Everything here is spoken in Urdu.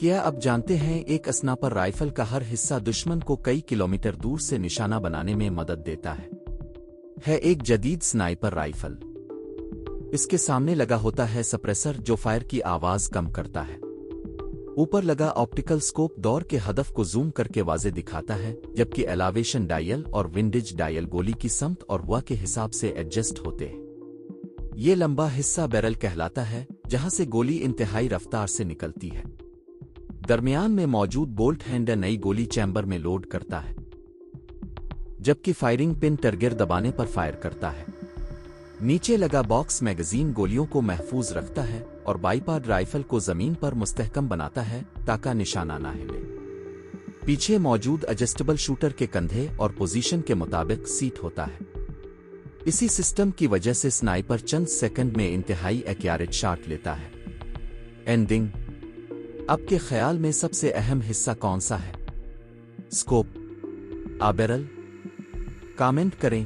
کیا اب جانتے ہیں ایک اسنائپر رائفل کا ہر حصہ دشمن کو کئی کلومیٹر دور سے نشانہ بنانے میں مدد دیتا ہے ایک جدید سنائپر رائفل۔ اس کے سامنے لگا ہوتا ہے سپریسر جو فائر کی آواز کم کرتا ہے۔ اوپر لگا آپٹیکل سکوپ دور کے ہدف کو زوم کر کے واضح دکھاتا ہے، جبکہ ایلیویشن ڈائل اور ونڈیج ڈائل گولی کی سمت اور ہوا کے حساب سے ایڈجسٹ ہوتے ہیں۔ یہ لمبا حصہ بیرل کہلاتا ہے، جہاں سے گولی انتہائی رفتار سے نکلتی ہے۔ درمیان میں موجود بولٹ ہینڈل نئی گولی چیمبر میں لوڈ کرتا ہے، جبکہ فائرنگ پن ٹرگر دبانے پر فائر کرتا ہے۔ نیچے لگا باکس میگزین گولیوں کو محفوظ رکھتا ہے اور بائیپاڈ رائفل کو زمین پر مستحکم بناتا ہے تاکہ نشانہ نہ ہلے۔ پیچھے موجود ایڈجسٹبل شوٹر کے کندھے اور پوزیشن کے مطابق سیٹ ہوتا ہے۔ اسی سسٹم کی وجہ سے سنائپر چند سیکنڈ میں انتہائی ایکیوریٹ شاٹ لیتا ہے۔ اینڈنگ، آپ کے خیال میں سب سے اہم حصہ کون سا ہے؟ Scope, barrel? کامنٹ کریں۔